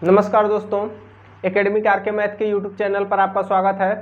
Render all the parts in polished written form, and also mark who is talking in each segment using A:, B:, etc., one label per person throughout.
A: नमस्कार दोस्तों, academic are के मैथ के यूट्यूब चैनल पर आपका स्वागत है।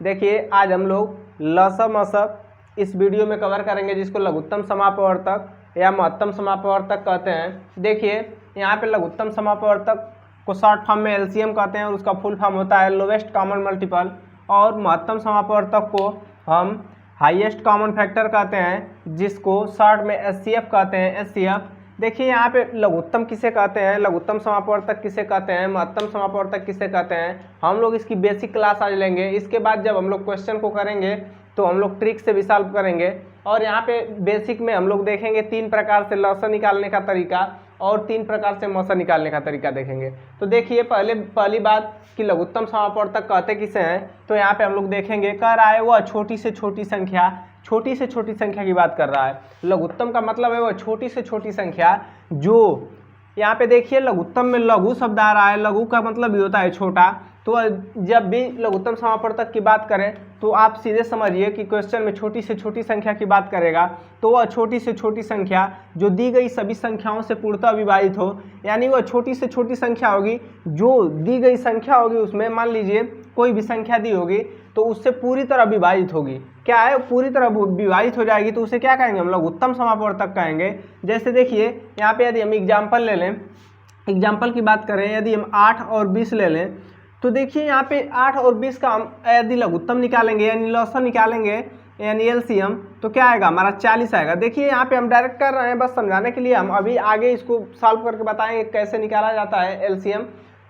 A: देखिए, आज हम लोग लसम असम इस वीडियो में कवर करेंगे, जिसको लघुत्तम समापवर्तक या महत्तम समापवर्तक कहते हैं। देखिए, यहाँ पे लघुत्तम समापवर्तक को शॉर्ट फॉर्म में एलसीएम कहते हैं और उसका फुल फॉर्म होता है लोवेस्ट कॉमन मल्टीपल, और महत्तम समापवर्तक को हम हाईएस्ट कॉमन फैक्टर कहते हैं, जिसको शॉर्ट में एचसीएफ कहते हैं, एचसीएफ। देखिए, यहाँ पे लघुत्तम किसे कहते हैं, लघुत्तम समापवर्तक किसे कहते हैं, महत्तम समापवर्तक किसे कहते हैं, हम लोग इसकी बेसिक क्लास आज लेंगे। इसके बाद जब हम लोग क्वेश्चन को करेंगे तो हम लोग ट्रिक से भी सॉल्व करेंगे। और यहाँ पे बेसिक में हम लोग देखेंगे 3 प्रकार से लसन निकालने का तरीका और 3 प्रकार से मौसा निकालने का तरीका देखेंगे। तो देखिए, पहली बात कि लघुत्तम समापवर्तक कहते किसे हैं, तो यहाँ पे हम लोग देखेंगे, कह रहा है वह छोटी से छोटी संख्या, छोटी से छोटी संख्या की बात कर रहा है। लघुत्तम का मतलब है वह छोटी से छोटी संख्या जो, यहाँ पे देखिए लघुत्तम में लघु शब्द आ रहा है। लघु का मतलब भी होता है छोटा। तो जब भी लघुत्तम समापवर्तक की बात करें तो आप सीधे समझिए कि क्वेश्चन में छोटी से छोटी संख्या की बात करेगा तो वह छोटी से छोटी संख्या जो दी गई सभी संख्याओं से पूर्णतः विभाजित हो, यानी वह छोटी से छोटी संख्या होगी जो दी गई संख्या होगी, उसमें मान लीजिए कोई भी संख्या दी होगी तो उससे पूरी तरह विभाजित होगी। क्या है, पूरी तरह विभाजित हो जाएगी, तो उसे क्या कहेंगे हम लोग, उत्तम समापवर्तक कहेंगे। जैसे देखिए, यहाँ पे यदि हम एग्जाम्पल ले लें, एग्जाम्पल की बात करें, यदि हम 8 और 20 ले लें तो देखिए यहाँ पे 8 और 20 का हम यदि लघुत्तम निकालेंगे यानी लसन निकालेंगे यानी एलसीएम, तो क्या आएगा हमारा 40 आएगा। देखिए, यहाँ पे हम डायरेक्ट कर रहे हैं बस समझाने के लिए, हम अभी आगे इसको सॉल्व करके बताएंगे कैसे निकाला जाता है एलसीएम।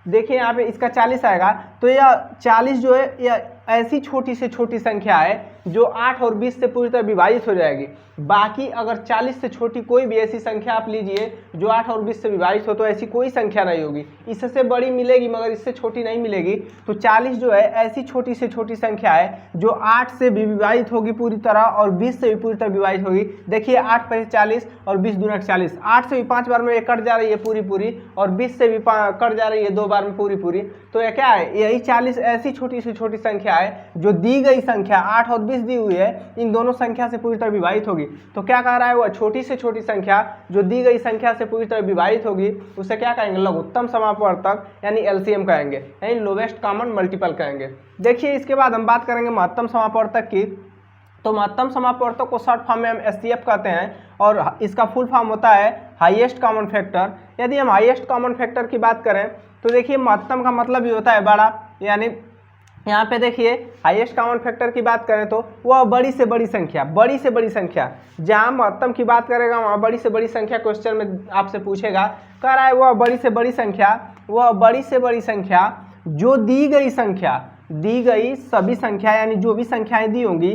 A: देखिए, यहाँ पे इसका 40 आएगा, तो यह 40 जो है यह ऐसी छोटी से छोटी संख्या है जो 8 और 20 से पूरी तरह विभाजित हो जाएगी। बाकी अगर 40 से छोटी कोई भी ऐसी संख्या आप लीजिए जो 8 और 20 से विभाजित हो, तो ऐसी कोई संख्या नहीं होगी। इससे बड़ी मिलेगी मगर इससे छोटी नहीं मिलेगी। तो 40 जो है ऐसी छोटी से छोटी संख्या है जो 8 से भी विभाजित होगी पूरी तरह और 20 से भी पूरी तरह विभाजित होगी। देखिए, 8 5 40 और 20 दूना 40, 8 से भी 5 बार में कट जा रही है पूरी पूरी, और 20 से भी कट जा रही है 2 बार में पूरी पूरी। तो यह क्या है, यही 40 ऐसी छोटी से छोटी संख्या है जो दी गई संख्या 8 और 20 दी हुई है, इन दोनों संख्या से पूरी तरह विभाजित होगी। तो क्या कह रहा है, वह छोटी से छोटी संख्या जो दी गई संख्या से पूरी तरह विभाजित होगी, उसे क्या कहेंगे, लघुत्तम समापवर्तक यानी एलसीएम कहेंगे, यानी लोवेस्ट कॉमन मल्टीपल कहेंगे। देखिए, इसके बाद हम बात करेंगे महत्तम समापवर्तक की। तो महत्तम समापवर्तक को शॉर्ट फॉर्म में हम एचसीएफ कहते हैं और इसका फुल फॉर्म होता है हाईएस्ट कॉमन फैक्टर। यदि हम हाईएस्ट कॉमन फैक्टर की बात करें तो देखिए, महत्तम का मतलब भी होता है बड़ा, यानी यहाँ पे देखिए हाईएस्ट कॉमन फैक्टर की बात करें तो वह बड़ी से बड़ी संख्या, बड़ी से बड़ी संख्या। जहाँ महत्तम की बात करेगा वहाँ बड़ी से बड़ी संख्या क्वेश्चन में आपसे पूछेगा। कह रहा है वह बड़ी से बड़ी संख्या, वह बड़ी से बड़ी संख्या जो दी गई संख्या, दी गई सभी संख्या यानी जो भी संख्याएं दी होंगी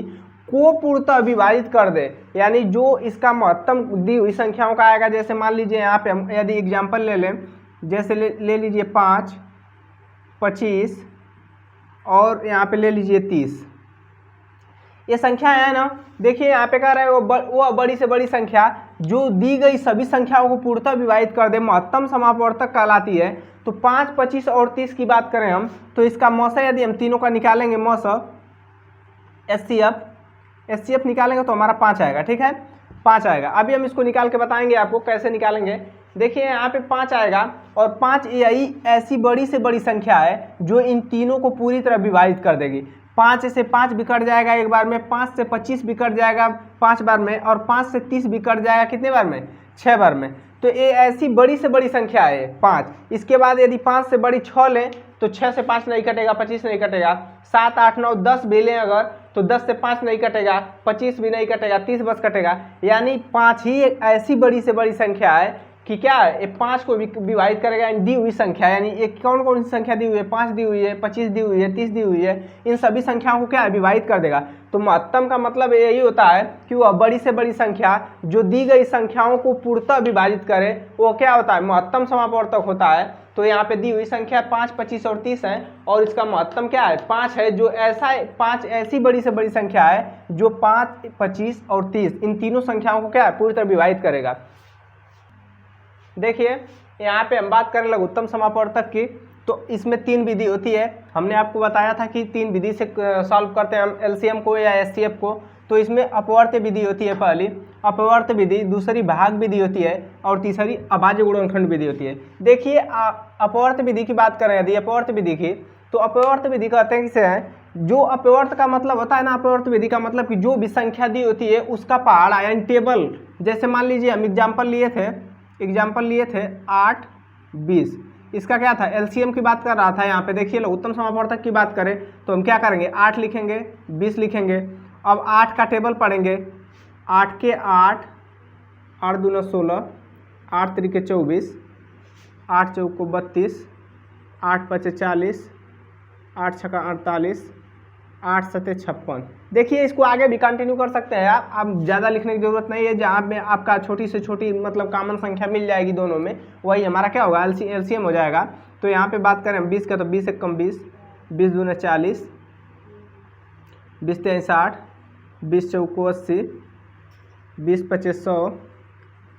A: को पूर्णतः विभाजित कर दे, यानी जो इसका महत्तम दी हुई संख्याओं का आएगा। जैसे मान लीजिए यहाँ पे हम यदि एग्जाम्पल ले लें, जैसे ले लीजिए 5, 25 और यहाँ पे ले लीजिए 30, ये संख्या है ना। देखिए, यहाँ पे कह रहा है वो बड़ी से बड़ी संख्या जो दी गई सभी संख्याओं को पूर्णतः विभाजित कर दे, महत्तम समापवर्तक कहलाती है। तो 5, 25 और 30 की बात करें हम, तो इसका मौसा यदि हम तीनों का निकालेंगे, मौसा एचसीएफ निकालेंगे तो हमारा 5 आएगा। ठीक है, 5 आएगा। अभी हम इसको निकाल के बताएंगे आपको कैसे निकालेंगे। देखिए, यहाँ पे 5 आएगा और 5 यही ऐसी बड़ी से बड़ी संख्या है जो इन तीनों को पूरी तरह विभाजित कर देगी। 5 से 5 भी कट जाएगा एक बार में, 5 से 25 भी कट जाएगा 5 बार में, और 5 से 30 भी कट जाएगा कितने बार में, 6 बार में। तो ये ऐसी बड़ी से बड़ी संख्या है 5। इसके बाद यदि 5 से बड़ी 6 लें तो 6 से 5 नहीं कटेगा, 25 नहीं कटेगा। 7, 8, 9, 10 भी लें अगर तो 10 से 5 नहीं कटेगा, 25 भी नहीं कटेगा, 30 बस कटेगा। यानी 5 ही एक ऐसी बड़ी से बड़ी संख्या है कि क्या है, ये 5 को विभाजित करेगा यानी दी हुई संख्या, यानी ये कौन कौन सी संख्या दी हुई है, 5 दी हुई है, 25 दी हुई है, 30 दी हुई है, इन सभी संख्याओं को क्या है, विभाजित कर देगा। तो महत्तम का मतलब यही होता है कि वह बड़ी से बड़ी संख्या जो दी गई संख्याओं को पूर्णतः विभाजित करे, वो क्या होता है, महत्तम समापवर्तक होता है। तो यहाँ पे दी हुई संख्या 5, 25 और 30 है और इसका महत्तम क्या है, 5 है। जो ऐसा 5 ऐसी बड़ी से बड़ी संख्या है जो 5, 25 और 30 इन तीनों संख्याओं को क्या है, पूरी तरह विभाजित करेगा। देखिए, यहाँ पे हम बात करें लघुत्तम समापवर्तक की, तो इसमें 3 विधि होती है। हमने आपको बताया था कि 3 विधि से सॉल्व करते हैं हम एलसीएम को या एचसीएफ को। तो इसमें अपवर्त्य विधि होती है पहली, अपवर्त विधि, दूसरी भाग विधि होती है और तीसरी अभाज्य गुणनखंड विधि होती है। देखिए अपवर्त विधि की बात करें यदि अपवर्त विधि की, तो अपवर्त विधि कहते हैं किसे है, जो अपवर्त का मतलब होता है ना, अपवर्त विधि का मतलब कि जो भी संख्या दी होती है उसका पहाड़ा यानी टेबल, जैसे मान लीजिए हम एग्जाम्पल लिए थे 8, 20, इसका क्या था एलसीएम की बात कर रहा था यहाँ पे। देखिए लघुत्तम समापवर्तक की बात करें तो हम क्या करेंगे, 8 लिखेंगे, 20 लिखेंगे। अब 8 का टेबल पढ़ेंगे, 8 के 8, 8 दूना 16, 8 त्रिके 24, 8 चौको 32, 8 पचे 40, 8 छक्का 48, 8 सते 56। देखिए इसको आगे भी कंटिन्यू कर सकते हैं आप, अब ज़्यादा लिखने की जरूरत नहीं है। जहाँ में आपका छोटी से छोटी मतलब कॉमन संख्या मिल जाएगी दोनों में, वही हमारा क्या होगा एलसीएम हो जाएगा। तो यहाँ पे बात करें हम 20 का, तो 20 एक कम 20, 20 दूना 40, 20 तेईस 60, 20 चौको 80, 20 पचे 100,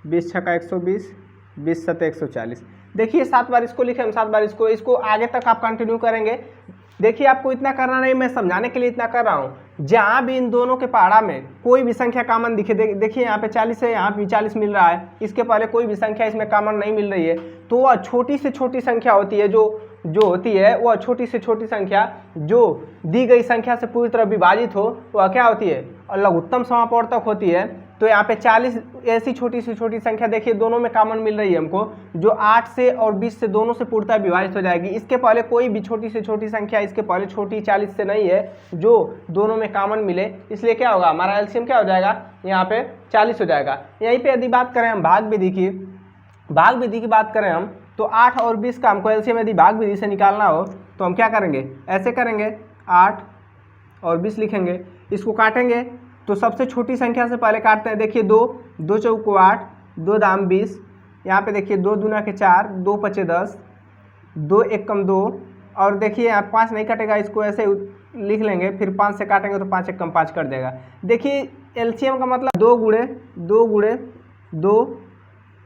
A: 20 छक्का 120, 20 सते 140। देखिए 7 बार इसको लिखे हम, 7 बार इसको आगे तक आप कंटिन्यू करेंगे। देखिए आपको इतना करना नहीं, मैं समझाने के लिए इतना कर रहा हूँ। जहाँ भी इन दोनों के पहाड़ा में कोई भी संख्या कॉमन दिखे, देखिए यहाँ पे 40 है, यहाँ पे 40 मिल रहा है, इसके पहले कोई भी संख्या इसमें कॉमन नहीं मिल रही है, तो वह छोटी से छोटी संख्या होती है जो होती है, वह छोटी से छोटी संख्या जो दी गई संख्या से पूरी तरह विभाजित हो, वह क्या होती है लघुत्तम समापवर्तक होती है। तो यहाँ पे 40 ऐसी छोटी से छोटी संख्या देखिए दोनों में कॉमन मिल रही है हमको, जो 8 से और 20 से दोनों से पूर्णतः विभाजित हो जाएगी। इसके पहले कोई भी छोटी से छोटी संख्या इसके पहले छोटी 40 से नहीं है जो दोनों में कॉमन मिले, इसलिए क्या होगा हमारा एलसीएम क्या हो जाएगा यहाँ पे 40 हो जाएगा। यहीं पे यदि बात करें हम भाग विधि की बात करें हम, तो 8 और 20 का हमको एलसीएम यदि भाग विधि से निकालना हो तो हम क्या करेंगे, ऐसे करेंगे 8 और 20 लिखेंगे, इसको काटेंगे तो सबसे छोटी संख्या से पहले काटते हैं। देखिए 2 चौको 8, 2 दाम 20, यहाँ पे देखिए 2 दूना के 4, 2 पचे 10, 2 एक कम 2, और देखिए यहाँ 5 नहीं कटेगा, इसको ऐसे लिख लेंगे, फिर 5 से काटेंगे तो 5 एक कम 5 कट देगा। देखिए एलसीएम का मतलब 2 गुणे 2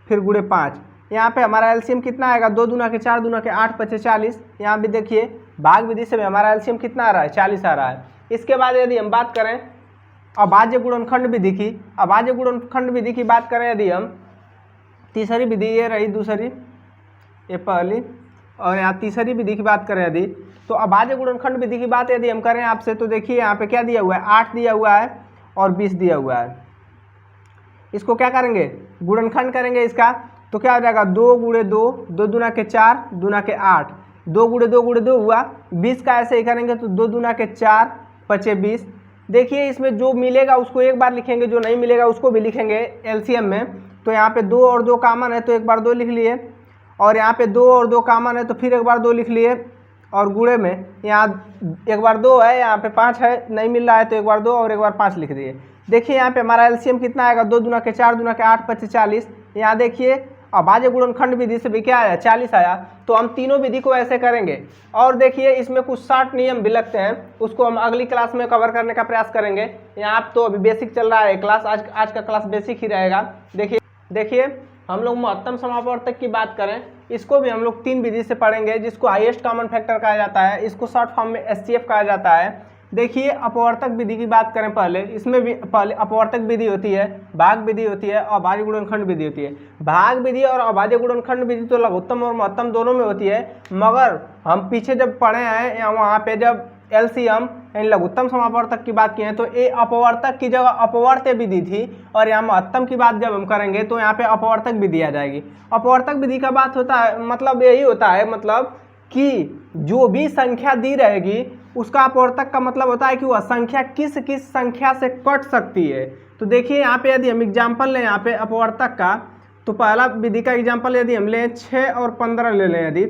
A: फिर गुणे 5, यहाँ पे हमारा एलसीएम कितना आएगा, 2 दूना के 4, दूना के 8 पचे 40। यहाँ भी देखिए भाग विधि से भी हमारा एलसीएम कितना आ रहा है 40 आ रहा है। इसके बाद यदि हम बात करें अभाज्य गुणनखंड विधि की, अभाज्य गुणनखंड विधि की बात करें यदि हम, तीसरी विधि ये रही, दूसरी ये पहली, और यहाँ तीसरी विधि की बात करें यदि, तो अभाज्य गुणनखंड विधि की बात यदि हम करें आपसे, तो देखिए यहाँ पे क्या दिया हुआ है, 8 दिया हुआ है और 20 दिया हुआ है। इसको क्या करेंगे, गुणनखंड करेंगे इसका, तो क्या हो जाएगा 2 गुणे 2, 2 दूना के 4, दूना के 8, 2 गुणे 2 हुआ। 20 का ऐसे ही करेंगे तो 2 दूना के 4 पचे 20। देखिए इसमें जो मिलेगा उसको एक बार लिखेंगे, जो नहीं मिलेगा उसको भी लिखेंगे एलसीएम में। तो यहाँ पे 2 और 2 कॉमन है तो एक बार 2 लिख लिए, और यहाँ पे 2 और 2 कॉमन है तो फिर एक बार 2 लिख लिए, और गुणे में यहाँ एक बार 2 है, यहाँ पे 5 है, नहीं मिल रहा है तो एक बार 2 और एक बार 5 लिख दिए। देखिए यहाँ पे हमारा एलसीएम कितना आएगा, 2 दूना के 4, दूना के 8 पचे 40। यहाँ देखिए अभाज्य गुणनखंड विधि से भी क्या आया 40 आया। तो हम तीनों विधि को ऐसे करेंगे, और देखिए इसमें कुछ 60 नियम भी लगते हैं, उसको हम अगली क्लास में कवर करने का प्रयास करेंगे। यहाँ तो अभी बेसिक चल रहा है क्लास, आज का क्लास बेसिक ही रहेगा। देखिए हम लोग महत्तम समापवर्तक की बात करें, इसको भी हम लोग 3 विधि से पढ़ेंगे, जिसको हाईएस्ट कॉमन फैक्टर कहा जाता है, इसको शॉर्ट फॉर्म में एचसीएफ कहा जाता है। देखिए अपवर्तक विधि की बात करें पहले, इसमें भी पहले अपवर्तक विधि होती है, भाग विधि होती है और अभाज्य गुणनखंड विधि होती है। भाग विधि और अभाज्य गुणनखंड विधि तो लघुत्तम और महत्तम दोनों में होती है, मगर हम पीछे जब पढ़े हैं या वहाँ पे जब एलसीएम यानी लघुत्तम समापवर्तक की बात की है तो ये अपवर्तक की जगह अपवर्त्य विधि थी, और यहाँ महत्तम की बात जब हम करेंगे तो यहाँ पे अपवर्तक विधि आ जाएगी। अपवर्तक विधि का बात होता है मतलब यही होता है, मतलब कि जो भी संख्या दी रहेगी उसका अपवर्तक का मतलब होता है कि वह संख्या किस किस संख्या से कट सकती है। तो देखिए यहाँ पे यदि हम एग्जाम्पल लें यहाँ पे अपवर्तक का, तो पहला विधि का एग्जाम्पल यदि हम लें 6 और 15 ले लें, यदि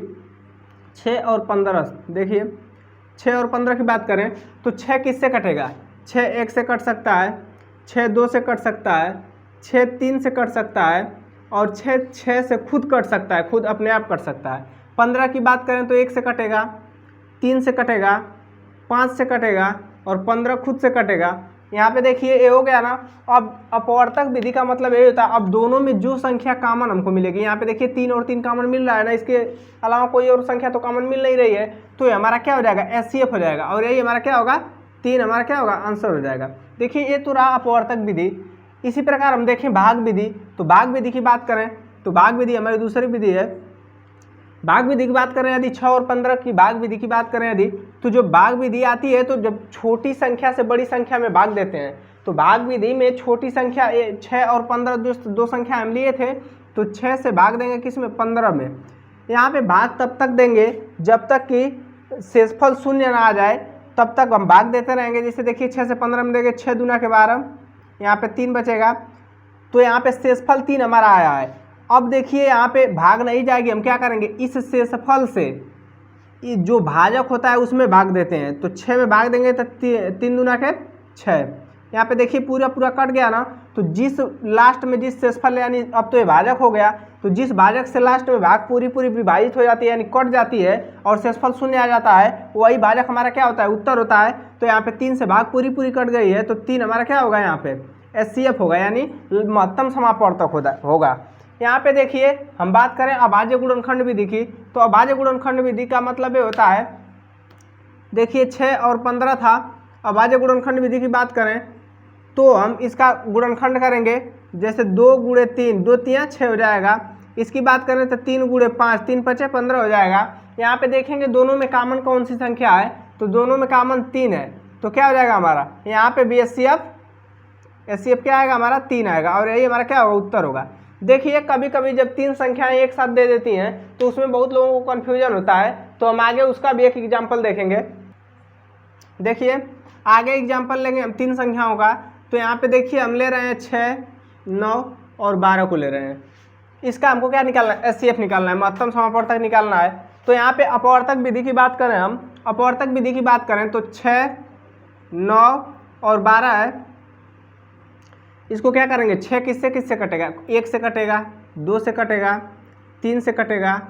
A: 6 और 15, देखिए 6 और 15 की बात करें तो 6 किससे कटेगा, 6 1 से कट सकता है, 6 2 से कट सकता है, 6 3 से कट सकता है, और 6 से खुद कट सकता है, खुद अपने आप कट सकता है। 15 की बात करें तो 1 से कटेगा, 3 से कटेगा, 5 से कटेगा, और 15 खुद से कटेगा। यहाँ पे देखिए ये हो गया ना। अब अपवर्तक विधि का मतलब ये होता है अब दोनों में जो संख्या कॉमन हमको मिलेगी, यहाँ पे देखिए 3 और 3 कॉमन मिल रहा है ना, इसके अलावा कोई और संख्या तो कॉमन मिल नहीं रही है, तो ये हमारा क्या हो जाएगा एचसीएफ हो जाएगा, और यही हमारा क्या होगा 3 हमारा क्या होगा आंसर हो जाएगा। देखिए ये तो रहा अपवर्तक विधि। इसी प्रकार हम देखें भाग विधि, तो भाग विधि की बात करें तो भाग विधि हमारी दूसरी विधि है। भाग विधि की बात करें यदि 6 और 15 की भाग विधि की बात करें यदि, तो जो भाग विधि आती है तो जब छोटी संख्या से बड़ी संख्या में भाग देते हैं, तो भाग विधि में छोटी संख्या 6 और 15 दो संख्या हम लिए थे, तो 6 से भाग देंगे किस में, 15 में। यहाँ पे भाग तब तक देंगे जब तक कि शेषफल शून्य ना आ जाए, तब तक हम भाग देते रहेंगे। जैसे देखिए 6 से 15 में देंगे 6 दूना के 12, यहाँ पे 3 बचेगा, तो यहाँ पे शेषफल 3 हमारा आया है। अब देखिए यहाँ पे भाग नहीं जाएगी, हम क्या करेंगे, इस शेषफल से जो भाजक होता है उसमें भाग देते हैं, तो 6 में भाग देंगे तो 3 दूना के 6। यहाँ पे देखिए पूरा कट गया ना, तो जिस लास्ट में जिस शेषफल यानी अब तो ये भाजक हो गया, तो जिस भाजक से लास्ट में भाग पूरी विभाजित हो जाती है यानी कट जाती है और शेषफल शून्य आ जाता है, वही भाजक हमारा क्या होता है, उत्तर होता है। तो यहाँ पे 3 से भाग पूरी कट गई है, तो 3 हमारा क्या होगा, यहाँ पे HCF होगा यानी महत्तम समापवर्तक होगा। यहाँ पे देखिए हम बात करें अभाज्य गुणनखंड विधि की, तो अभाज्य गुणनखंड विधि का मतलब ये होता है, देखिए 6 और 15 था, अभाज्य गुणनखंड विधि की बात करें तो हम इसका गुणनखंड करेंगे, जैसे 2 गुणे 3, 2 3 6 हो जाएगा। इसकी बात करें तो 3 गुणे 5, 3 5 15 हो जाएगा। यहाँ पे देखेंगे दोनों में कॉमन कौन सी संख्या है, तो दोनों में कॉमन 3 है, तो क्या हो जाएगा हमारा, यहाँ पे भी HCF क्या आएगा हमारा, 3 आएगा, और यही हमारा क्या होगा, उत्तर होगा। देखिए कभी कभी जब 3 संख्याएं एक साथ दे देती हैं तो उसमें बहुत लोगों को कन्फ्यूजन होता है, तो हम आगे उसका भी एक एग्जाम्पल देखेंगे। देखिए आगे एग्जाम्पल लेंगे हम 3 संख्याओं का, तो यहाँ पे देखिए हम ले रहे हैं 6, 9 और 12 को ले रहे हैं। इसका हमको क्या निकालना है, HCF निकालना है, महत्तम समापवर्तक निकालना है। तो यहाँ पे अपवर्तक विधि की बात करें, हम अपवर्तक विधि की बात करें तो 6, 9 और 12 है। इसको क्या करेंगे, 6 किससे कटेगा, 1 से कटेगा, 2 से कटेगा, 3 से कटेगा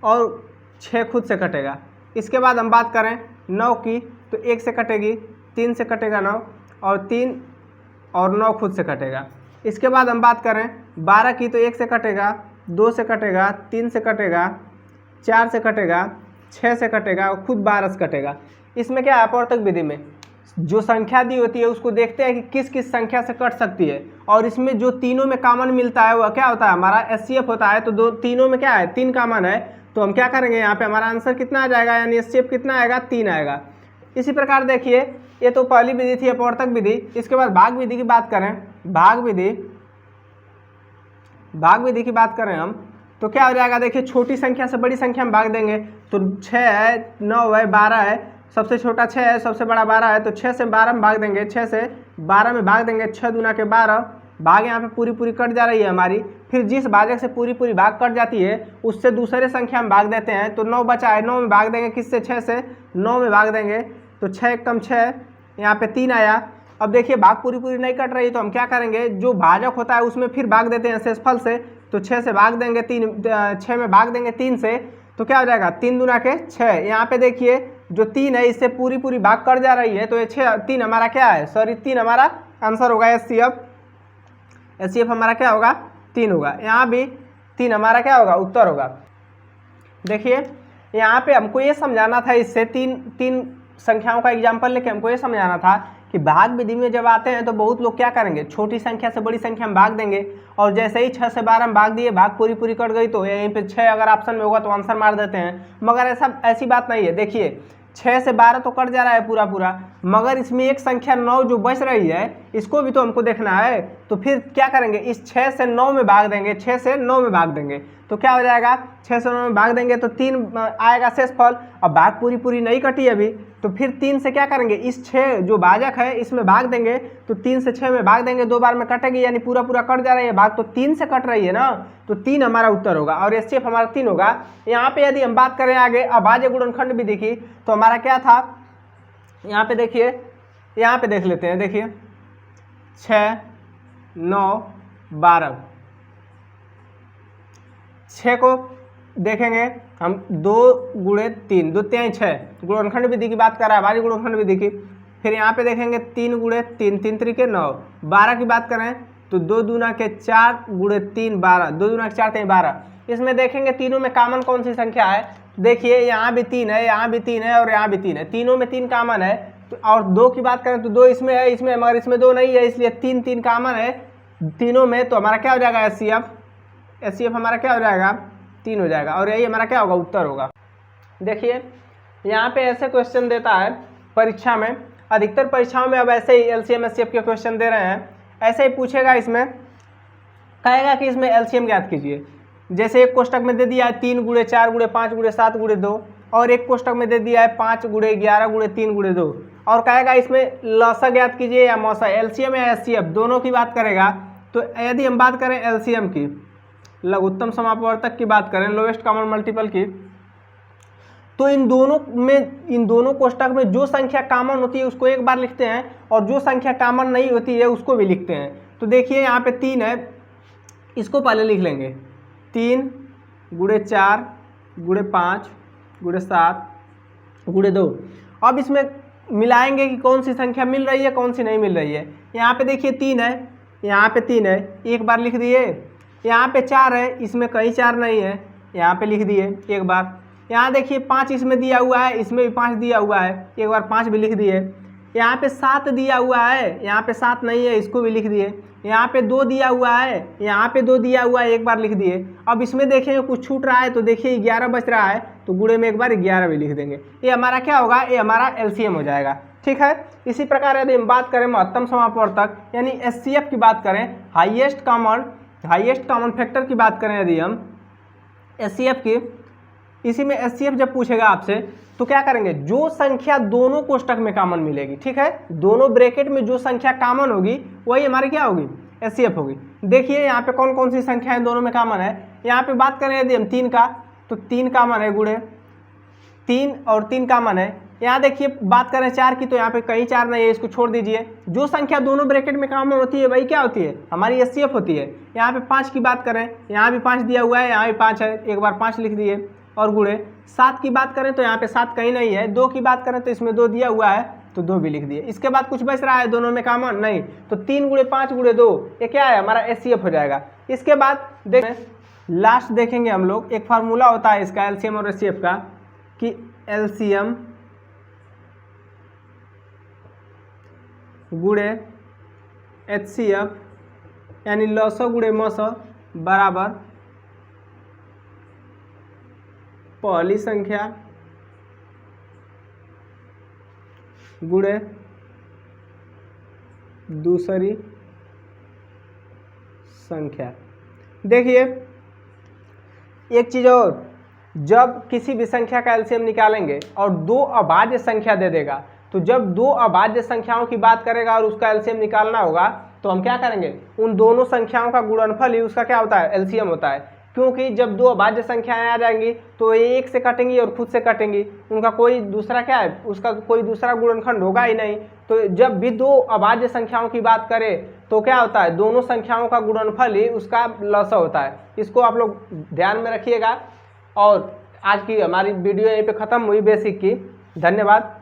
A: और 6 खुद से कटेगा। इसके बाद हम बात करें 9 की, तो 1 से कटेगी, 3 से कटेगा 9 और 3 और 9 खुद से कटेगा। इसके बाद हम बात करें 12 की, तो 1 से कटेगा, 2 से कटेगा, 3 से कटेगा, 4 से कटेगा, 6 से कटेगा और खुद 12 से कटेगा। इसमें क्या है, अपवर्तक विधि में जो संख्या दी होती है उसको देखते हैं कि किस किस संख्या से कट सकती है, और इसमें जो तीनों में कॉमन मिलता है वह क्या होता है, हमारा HCF होता है। तो तीनों में क्या है, 3 कॉमन है, तो हम क्या करेंगे, यहाँ पे हमारा आंसर कितना आ जाएगा, यानी HCF कितना आएगा, 3 आएगा। इसी प्रकार देखिए ये तो पहली विधि थी अपवर्तक विधि। इसके बाद भाग विधि की बात करें, भाग विधि की बात करें हम, तो क्या हो जाएगा, देखिए छोटी संख्या से बड़ी संख्या में भाग देंगे, तो 6 है, 9 है, 12 है, सबसे छोटा 6 है, सबसे बड़ा 12 है, तो 6 से 12 में भाग देंगे, 6 से 12 में भाग देंगे, 6 दूना के 12, भाग यहाँ पे पूरी कट जा रही है हमारी। फिर जिस भाजक से पूरी भाग कट जाती है उससे दूसरे संख्या में भाग देते हैं, तो 9 बचा है, 9 में भाग देंगे, किससे, 6 से 9 में भाग देंगे, तो 6 एकम 6, यहाँ पे 3 आया। अब देखिए भाग पूरी नहीं कट रही, तो हम क्या करेंगे, जो भाजक होता है उसमें फिर भाग देते हैं शेषफल से, तो 6 से भाग देंगे 6 में भाग देंगे 3 से, तो क्या हो जाएगा, 3 दूना के 6। यहाँ पे देखिए जो 3 है इससे पूरी भाग कट जा रही है, तो ये 3 हमारा क्या है, सॉरी 3 हमारा आंसर होगा HCF हमारा क्या होगा, 3 होगा। यहाँ भी 3 हमारा क्या होगा, उत्तर होगा। देखिए यहाँ पे हमको ये समझाना था, इससे तीन संख्याओं का एग्जाम्पल लेके हमको ये समझाना था कि भाग विधि में जब आते हैं तो बहुत लोग क्या करेंगे, छोटी संख्या से बड़ी संख्या में भाग देंगे, और जैसे ही 6 से 12 में भाग दिए, भाग पूरी कट गई, तो यहीं पे 6 अगर ऑप्शन में होगा तो आंसर मार देते हैं। मगर ऐसी बात नहीं है। देखिए 6 से 12 तो कट जा रहा है पूरा, मगर इसमें एक संख्या 9 जो बच रही है, इसको भी तो हमको देखना है। तो फिर क्या करेंगे, इस 6 से 9 में भाग देंगे, 6 से 9 में भाग देंगे, तो क्या हो जाएगा, 6 से 9 में भाग देंगे तो 3 आएगा शेषफल। अब भाग पूरी नहीं कटी अभी, तो फिर 3 से क्या करेंगे, इस 6 जो भाजक है इसमें भाग देंगे, तो 3 से 6 में भाग देंगे, 2 बार में कटेगी, यानी पूरा कट जा रही है भाग, तो 3 से कट रही है ना, तो 3 हमारा उत्तर होगा और HCF हमारा 3 होगा। यहाँ पे यदि हम बात करें आगे अभाज्य गुणनखंड विधि की, तो हमारा क्या था, यहाँ पे देखिए, यहाँ पे देख लेते हैं। देखिए 6, 9, 12, 6 को देखेंगे हम 2 गुणे 3, 2 3 6 गुणनखंड विधि की बात कर रहा है, अभाज्य गुणनखंड विधि की। फिर यहाँ पे देखेंगे 3 गुणे 3, 3 3 9, 12 की बात करें तो 2 दूना के 4 गुणे 3 12, 2 दूना के 4 3 12। इसमें देखेंगे तीनों में कॉमन कौन सी संख्या है, देखिए यहाँ भी 3 है, यहाँ भी 3 है और यहाँ भी 3 है, तीनों में 3 कॉमन है। तो और 2 की बात करें तो 2 इसमें है, मगर इसमें 2 नहीं है, इसलिए 3 कॉमन है। तीनों में, तो हमारा क्या हो जाएगा एच सी एफ हमारा क्या हो जाएगा 3 हो जाएगा, और यही हमारा क्या होगा उत्तर होगा। देखिए यहाँ पे ऐसे क्वेश्चन देता है परीक्षा में, अधिकतर परीक्षाओं में अब ऐसे ही एलसीएम एचसीएफ के क्वेश्चन दे रहे हैं। ऐसे ही पूछेगा, इसमें कहेगा कि इसमें एलसीएम ज्ञात कीजिए। जैसे एक कोष्टक में दे दिया है 3 गुणे 4 गुणे 5 गुणे 7 गुणे 2, और एक कोष्टक में दे दिया है 5 गुणे 11 गुणे 3 गुणे 2, और कहेगा इसमें लसा ज्ञात कीजिए या मौसा, एलसीएम या एचसीएफ दोनों की बात करेगा। तो यदि हम बात करें एलसीएम की, लघुत्तम समापवर्तक की बात करें, लोएस्ट कॉमन मल्टीपल की, तो इन दोनों कोष्टक में जो संख्या कॉमन होती है उसको एक बार लिखते हैं, और जो संख्या कॉमन नहीं होती है उसको भी लिखते हैं। तो देखिए यहाँ पे 3 है, इसको पहले लिख लेंगे, 3 गुणे 4 गुणे 5 गुणे 7 गुणे 2। अब इसमें मिलाएंगे कि कौन सी संख्या मिल रही है कौन सी नहीं मिल रही है। यहाँ पे देखिए 3 है, यहाँ पे 3 है, एक बार लिख दिए। यहाँ पे 4 है, इसमें कहीं 4 नहीं है, यहाँ पे लिख दिए एक बार। यहाँ देखिए 5 इसमें दिया हुआ है, इसमें भी 5 दिया हुआ है, एक बार 5 भी लिख दिए। यहाँ पे 7 दिया हुआ है, यहाँ पे 7 नहीं है, इसको भी लिख दिए। यहाँ पे 2 दिया हुआ है, यहाँ पे 2 दिया हुआ है, एक बार लिख दिए। अब इसमें देखेंगे कुछ छूट रहा है, तो देखिए 11 बच रहा है, तो गुणे में एक बार 11 भी लिख देंगे। ये हमारा क्या होगा, ये हमारा एलसीएम हो जाएगा। ठीक है, इसी प्रकार यदि हम बात करें महत्तम समापवर्तक यानी एचसीएफ की बात करें, हाईएस्ट कॉमन फैक्टर की बात करें यदि हम एचसीएफ की, इसी में एचसीएफ जब पूछेगा आपसे तो क्या करेंगे, जो संख्या दोनों कोष्टक में कॉमन मिलेगी, ठीक है, दोनों ब्रैकेट में जो संख्या कॉमन होगी वही हमारी क्या होगी, एचसीएफ होगी। देखिए यहाँ पे कौन कौन सी संख्याएं दोनों में कॉमन है। यहाँ पे बात करें यदि हम 3 का, तो 3 कॉमन है, गुणे 3 और 3 कॉमन है। यहाँ देखिए बात करें 4 की, तो यहाँ पे कहीं 4 नहीं है, इसको छोड़ दीजिए। जो संख्या दोनों ब्रैकेट में कॉमन होती है वही क्या होती है, हमारी एचसीएफ होती है। यहाँ पे 5 की बात करें, यहाँ भी 5 दिया हुआ है, यहाँ भी 5 है, एक बार 5 लिख दिए। और गुणे 7 की बात करें तो यहाँ पे 7 कहीं नहीं है। 2 की बात करें तो इसमें 2 दिया हुआ है, तो 2 भी लिख दिए। इसके बाद कुछ बच रहा है दोनों में कॉमन नहीं, तो 3 गुणे 5 गुणे 2 ये क्या है, हमारा एचसीएफ हो जाएगा। इसके बाद देखें, लास्ट देखेंगे हम लोग, एक फार्मूला होता है इसका एलसीएम और एचसीएफ का, कि एलसीएम गुणे एचसीएफ यानी लसो गुणे मसो बराबर पहली संख्या गुणे दूसरी संख्या। देखिए एक चीज और, जब किसी भी संख्या का एलसीएम निकालेंगे और 2 अभाज्य संख्या दे देगा, तो जब 2 अभाज्य संख्याओं की बात करेगा और उसका एलसीएम निकालना होगा, तो हम क्या करेंगे, उन दोनों संख्याओं का गुणनफल ही उसका क्या होता है, एलसीएम होता है। क्योंकि जब 2 अभाज्य संख्याएं आ जाएंगी तो ये एक से कटेंगी और खुद से कटेंगी, उनका कोई दूसरा क्या है, उसका कोई दूसरा गुणनखंड होगा ही नहीं। तो जब भी 2 अभाज्य संख्याओं की बात करें तो क्या होता है, दोनों संख्याओं का गुणनफल ही उसका लसा होता है। इसको आप लोग ध्यान में रखिएगा। और आज की हमारी वीडियो यहीं पे ख़त्म हुई बेसिक की। धन्यवाद।